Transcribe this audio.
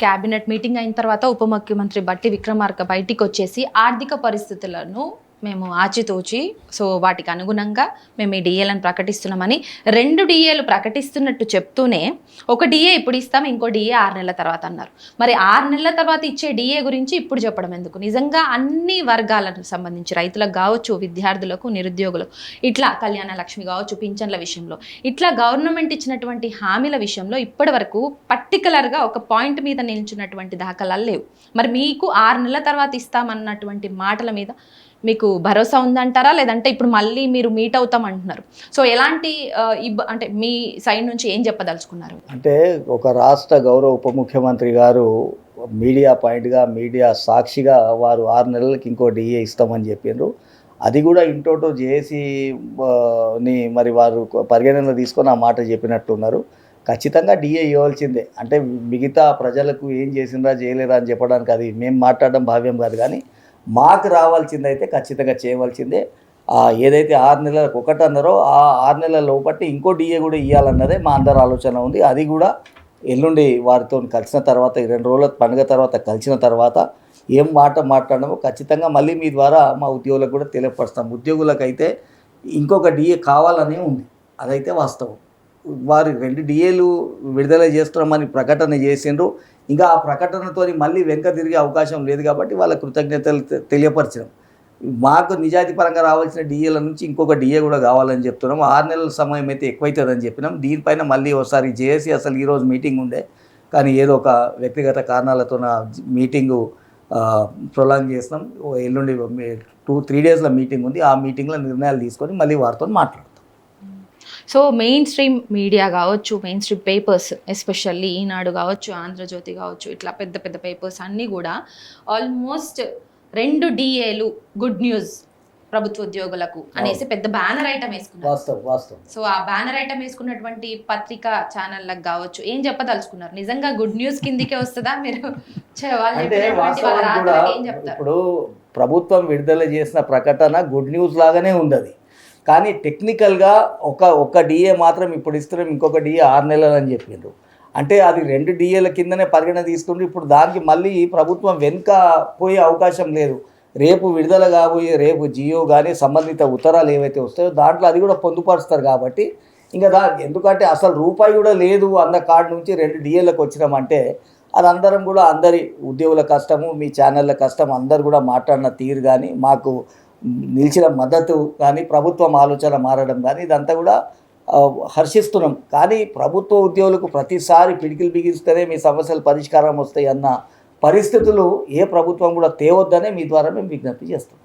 Cabinet meeting అయిన తర్వాత ఉప ముఖ్యమంత్రి బట్టి విక్రమార్క బయటికి వచ్చేసి ఆర్థిక పరిస్థితులను మేము ఆచితూచి వాటికి అనుగుణంగా మేము ఈ డిఏలను ప్రకటిస్తున్నామని 2 డిఏలు ప్రకటిస్తున్నట్టు చెప్తూనే ఒక డిఏ ఇప్పుడు ఇస్తాం ఇంకో డిఏ 6 నెలల తర్వాత అన్నారు. మరి 6 నెలల తర్వాత ఇచ్చే డిఏ గురించి ఇప్పుడు చెప్పడం ఎందుకు? నిజంగా అన్ని వర్గాలకు సంబంధించి రైతులకు కావచ్చు, విద్యార్థులకు, నిరుద్యోగులకు, ఇట్లా కళ్యాణ లక్ష్మి కావచ్చు, పింఛన్ల విషయంలో, ఇట్లా గవర్నమెంట్ ఇచ్చినటువంటి హామీల విషయంలో ఇప్పటి వరకు పర్టికులర్గా ఒక పాయింట్ మీద నిల్చున్నటువంటి దాఖలాలు లేవు. మరి మీకు 6 నెలల తర్వాత ఇస్తామన్నటువంటి మాటల మీద మీకు భరోసా ఉందంటారా, లేదంటే ఇప్పుడు మళ్ళీ మీరు మీట్ అవుతాం అంటున్నారు? సో ఎలాంటి అంటే మీ సైడ్ నుంచి ఏం చెప్పదలుచుకున్నారు? అంటే ఒక రాష్ట్ర గౌరవ ఉప ముఖ్యమంత్రి గారు మీడియా పాయింట్గా, మీడియా సాక్షిగా వారు 6 నెలలకి ఇంకో డిఏ ఇస్తామని చెప్పిండ్రు. అది కూడా ఇంటోటో ని మరి వారు పరిగణన తీసుకొని ఆ మాట చెప్పినట్టున్నారు. ఖచ్చితంగా డిఏ ఇవ్వాల్సిందే. అంటే మిగతా ప్రజలకు ఏం చేసిందా చేయలేదా అని చెప్పడానికి అది మేము మాట్లాడడం భావ్యం కాదు. కానీ మాకు రావాల్సిందైతే ఖచ్చితంగా చేయవలసిందే. ఏదైతే 6 నెలలకు ఒకటి అన్నారో ఆ 6 నెలల లోపట్టి ఇంకో డిఏ కూడా ఇవ్వాలన్నదే మా అందరి ఆలోచన ఉంది. అది కూడా ఎల్లుండి వారితో కలిసిన తర్వాత 2 రోజుల పండుగ తర్వాత కలిసిన తర్వాత ఏం మాట మాట్లాడమో ఖచ్చితంగా మళ్ళీ మీ ద్వారా మా ఉద్యోగులకు కూడా తెలియపరుస్తాం. ఉద్యోగులకైతే ఇంకొక డిఏ కావాలనే ఉంది, అదైతే వాస్తవం. వారు 2 డిఏలు విడుదల చేస్తున్నామని ప్రకటన చేసిండ్రు. ఇంకా ఆ ప్రకటనతో మళ్ళీ వెనక తిరిగే అవకాశం లేదు కాబట్టి వాళ్ళ కృతజ్ఞతలు తెలియపరచడం. మాకు నిజాయితీపరంగా రావాల్సిన డిఏల నుంచి ఇంకొక డిఏ కూడా కావాలని చెప్తున్నాం. 6 నెలల సమయం అయితే ఎక్కువైతుందని చెప్పినాం. దీనిపైన మళ్ళీ ఒకసారి చేసి అసలు ఈరోజు మీటింగ్ ఉండే, కానీ ఏదో ఒక వ్యక్తిగత కారణాలతో నా మీటింగు ప్రొలాంగ్ చేసినాం. ఎల్లుండి 2-3 డేస్ల మీటింగ్ ఉంది. ఆ మీటింగ్లో నిర్ణయాలు తీసుకొని మళ్ళీ వారితో మాట్లాడతాం. సో మెయిన్ స్ట్రీమ్ మీడియా కావచ్చు, మెయిన్ స్ట్రీమ్ పేపర్స్, ఎస్పెషల్లీ ఈనాడు కావచ్చు, ఆంధ్రజ్యోతి కావచ్చు, ఇట్లా పెద్ద పెద్ద పేపర్స్ అన్నీ కూడా ఆల్మోస్ట్ 2 డిఏలు గుడ్ న్యూస్ ప్రభుత్వ ఉద్యోగులకు అనేసి పెద్ద బ్యానర్ ఐటమ్ వేసుకున్నారు. సో ఆ బ్యానర్ ఐటమ్ వేసుకున్నటువంటి పత్రికా ఛానళ్ళకు కావచ్చు ఏం చెప్పదలుచుకున్నారు? నిజంగా గుడ్ న్యూస్ కిందికే వస్తుందా? మీరు ఏం చెప్తారు? ఇప్పుడు ప్రభుత్వం విడుదల చేసిన ప్రకటన గుడ్ న్యూస్ లాగానే ఉంది అది. కానీ టెక్నికల్గా ఒక డిఏ మాత్రం ఇప్పుడు ఇస్తున్నాం, ఇంకొక డిఏ 6 నెలలు అని చెప్పిండ్రు. అంటే అది 2 డిఏల కిందనే పరిగణ తీసుకుంటూ ఇప్పుడు దానికి మళ్ళీ ప్రభుత్వం వెనుక పోయే అవకాశం లేదు. రేపు విడుదల కాబోయే రేపు జియో కానీ సంబంధిత ఉత్తరాలు ఏవైతే వస్తాయో దాంట్లో అది కూడా పొందుపరుస్తారు. కాబట్టి ఇంకా ఎందుకంటే అసలు రూపాయి కూడా లేదు అన్న కాడ నుంచి 2 డిఏలకు వచ్చినామంటే అది అందరం కూడా అందరి ఉద్యోగుల కష్టము, మీ ఛానళ్ళ కష్టం, అందరు కూడా మాట్లాడిన తీరు కానీ, మాకు నిలిచిన మద్దతు కానీ, ప్రభుత్వం ఆలోచన మారడం కానీ ఇదంతా కూడా హర్షిస్తున్నాం. కానీ ప్రభుత్వ ఉద్యోగులకు ప్రతిసారి పిడికిలు బిగిస్తేనే మీ సమస్యలు పరిష్కారం వస్తాయి అన్న పరిస్థితులు ఏ ప్రభుత్వం కూడా తేవద్దనే మీ ద్వారా మేము విజ్ఞప్తి చేస్తాం.